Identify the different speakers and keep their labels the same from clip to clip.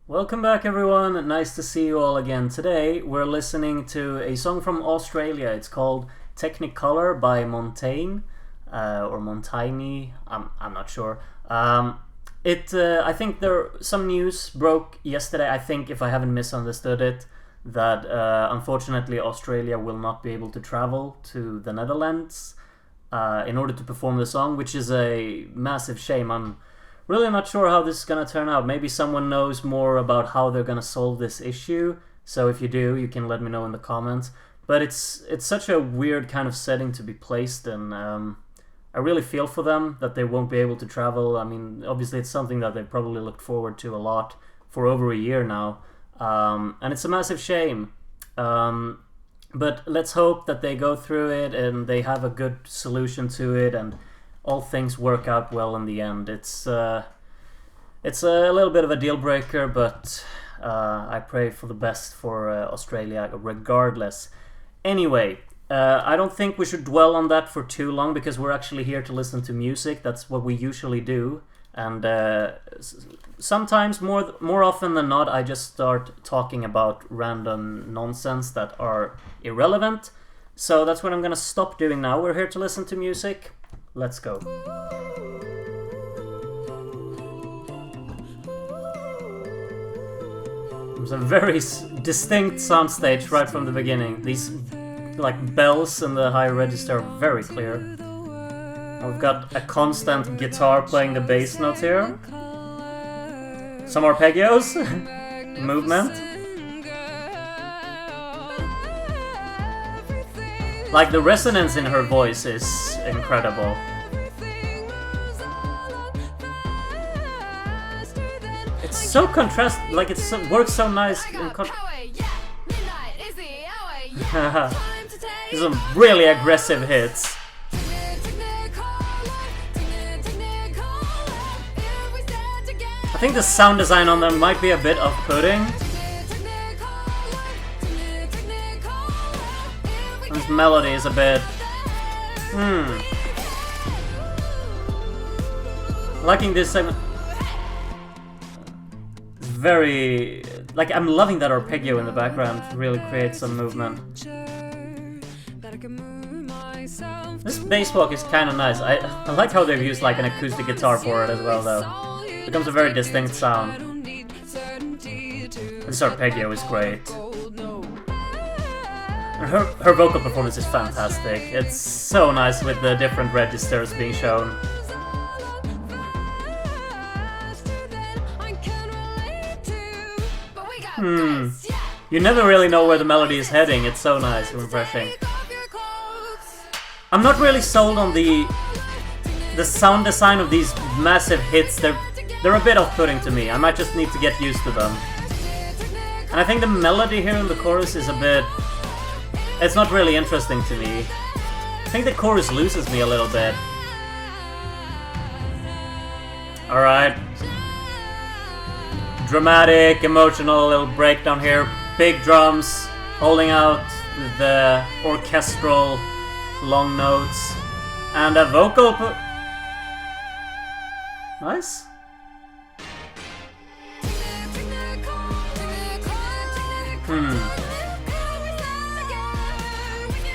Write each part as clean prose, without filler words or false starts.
Speaker 1: Welcome back, everyone. Nice to see you all again. Today we're listening to a song from Australia. It's called Technicolour by Montaigne, or Montaigne. I'm not sure. I think some news broke yesterday. I think, if I haven't misunderstood it, that unfortunately Australia will not be able to travel to the Netherlands in order to perform the song, which is a massive shame. I'm really not sure how this is going to turn out. Maybe someone knows more about how they're going to solve this issue. So if you do, you can let me know in the comments. But it's such a weird kind of setting to be placed in. I really feel for them that they won't be able to travel. I mean, obviously it's something that they probably looked forward to a lot for over a year now. And it's a massive shame. But let's hope that they go through it and they have a good solution to it and all things work out well in the end. It's a little bit of a deal breaker, but I pray for the best for Australia regardless. Anyway, I don't think we should dwell on that for too long because we're actually here to listen to music. That's what we usually do. And sometimes, more often than not, I just start talking about random nonsense that are irrelevant. So that's what I'm going to stop doing now. We're here to listen to music. Let's go. There's a very distinct soundstage right from the beginning. These like bells in the high register are very clear. We've got a constant guitar playing the bass notes here. Some arpeggios. Movement. Like, the resonance in her voice is incredible. It's so contrast, like it works so nice in These some really aggressive hits. I think the sound design on them might be a bit off-putting. This melody is a bit... Liking this segment. Very... Like, I'm loving that arpeggio in the background. It really creates some movement. This bass walk is kind of nice. I like how they've used like an acoustic guitar for it as well, though. It becomes a very distinct sound. This arpeggio is great. Her vocal performance is fantastic. It's so nice with the different registers being shown. You never really know where the melody is heading. It's so nice and refreshing. I'm not really sold on the sound design of these massive hits. They're a bit off-putting to me. I might just need to get used to them. And I think the melody here in the chorus is a bit... It's not really interesting to me. I think the chorus loses me a little bit. Alright. Dramatic, emotional little breakdown here. Big drums, holding out the orchestral long notes. And a vocal... Nice.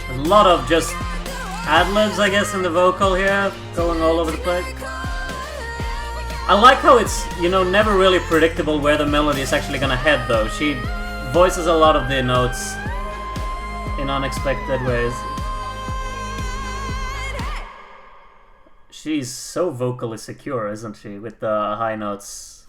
Speaker 1: A lot of just ad-libs, I guess, in the vocal here, going all over the place. I like how it's, never really predictable where the melody is actually gonna head, though. She voices a lot of the notes in unexpected ways. She's so vocally secure, isn't she, with the high notes?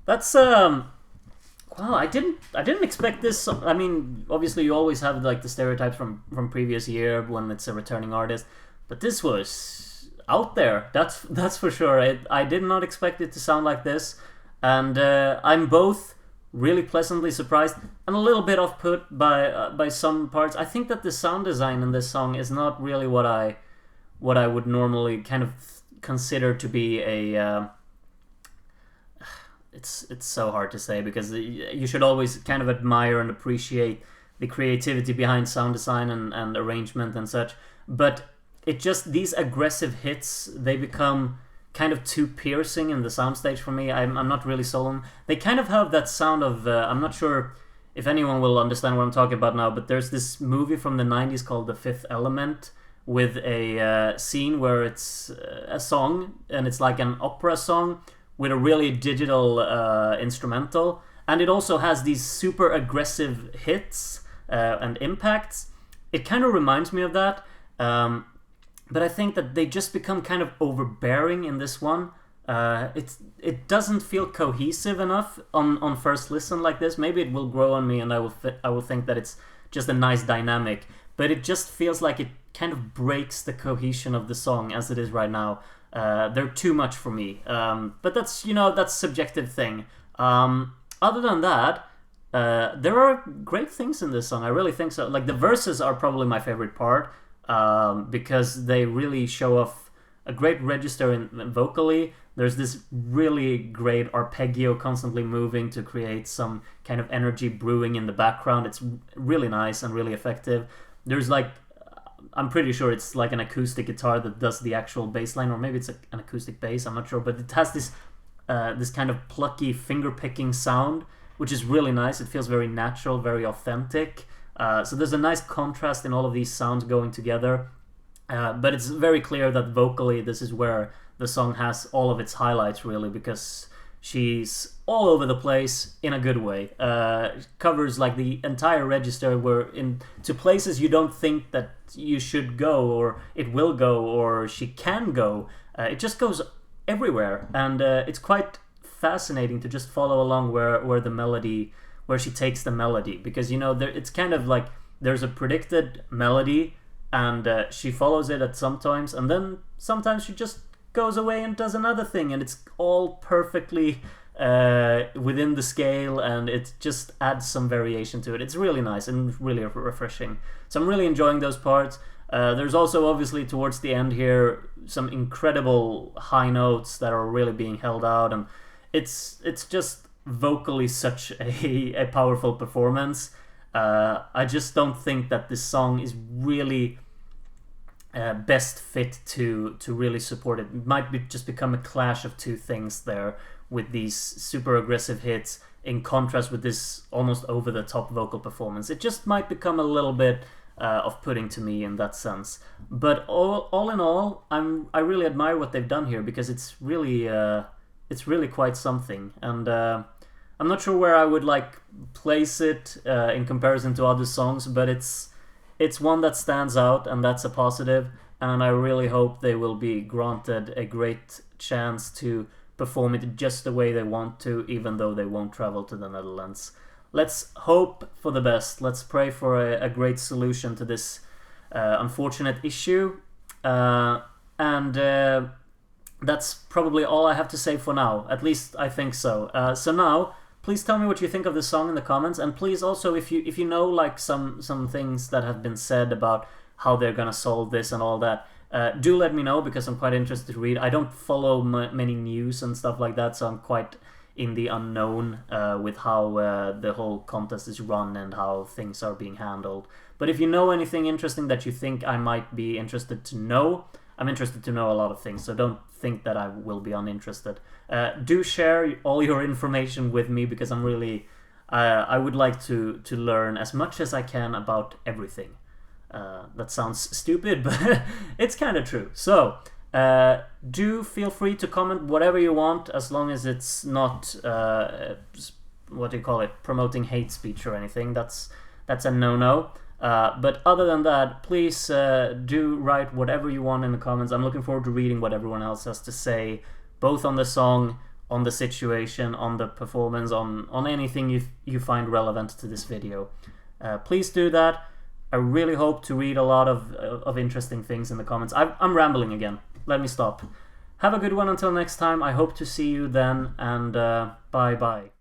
Speaker 1: That's, wow, I didn't expect this. I mean, obviously you always have like the stereotypes from previous year when it's a returning artist, but this was out there. That's for sure. I did not expect it to sound like this, and I'm both really pleasantly surprised and a little bit off-put by some parts. I think that the sound design in this song is not really what I would normally kind of consider to be a. It's so hard to say because you should always kind of admire and appreciate the creativity behind sound design and arrangement and such. But it just, these aggressive hits, they become kind of too piercing in the soundstage for me. I'm not really sold on. They kind of have that sound of I'm not sure if anyone will understand what I'm talking about now, but there's this movie from the 90s called The Fifth Element, with a scene where it's a song, and it's like an opera song with a really digital instrumental, and it also has these super aggressive hits and impacts. It kind of reminds me of that, but I think that they just become kind of overbearing in this one. It doesn't feel cohesive enough on first listen like this. Maybe it will grow on me, and I will think that it's just a nice dynamic, but it just feels like it kind of breaks the cohesion of the song as it is right now. They're too much for me, but that's subjective thing. Other than that, there are great things in this song. I really think so. Like, the verses are probably my favorite part, because they really show off a great register vocally. There's this really great arpeggio constantly moving to create some kind of energy brewing in the background. It's really nice and really effective. There's like, I'm pretty sure it's like an acoustic guitar that does the actual bass line, or maybe it's an acoustic bass, I'm not sure, but it has this kind of plucky finger-picking sound, which is really nice. It feels very natural, very authentic. So there's a nice contrast in all of these sounds going together. But it's very clear that vocally this is where the song has all of its highlights, really, because she's all over the place in a good way. Covers like the entire register, where to places you don't think that you should go, or it will go, or she can go. It just goes everywhere, and it's quite fascinating to just follow along where she takes the melody, because it's kind of like there's a predicted melody, and she follows it at some times, and then sometimes she just goes away and does another thing, and it's all perfectly within the scale, and it just adds some variation to it. It's really nice and really refreshing. So I'm really enjoying those parts. There's also, obviously, towards the end here, some incredible high notes that are really being held out, and it's just vocally such a powerful performance. I just don't think that this song is really best fit to really support it. It might just become a clash of two things there, with these super aggressive hits in contrast with this almost over-the-top vocal performance. It just might become a little bit off-putting to me in that sense. But all in all, I really admire what they've done here, because it's really quite something. And I'm not sure where I would place it in comparison to other songs, but it's one that stands out, and that's a positive. And I really hope they will be granted a great chance to perform it just the way they want to, even though they won't travel to the Netherlands. Let's hope for the best. Let's pray for a great solution to this unfortunate issue. And that's probably all I have to say for now. At least I think so. So now, please tell me what you think of the song in the comments, and please also, if you know some things that have been said about how they're gonna solve this and all that, do let me know, because I'm quite interested to read. I don't follow many news and stuff like that, so I'm quite in the unknown with how the whole contest is run and how things are being handled. But if you know anything interesting that you think I might be interested to know, I'm interested to know a lot of things, so don't think that I will be uninterested. Do share all your information with me, because I'm really I would like to learn as much as I can about everything. That sounds stupid, but it's kind of true. So do feel free to comment whatever you want, as long as it's not what do you call it, promoting hate speech or anything. That's a no-no. But other than that, please do write whatever you want in the comments. I'm looking forward to reading what everyone else has to say, both on the song, on the situation, on the performance, on anything you find relevant to this video. Please do that. I really hope to read a lot of interesting things in the comments. I'm rambling again. Let me stop. Have a good one until next time. I hope to see you then, and bye-bye.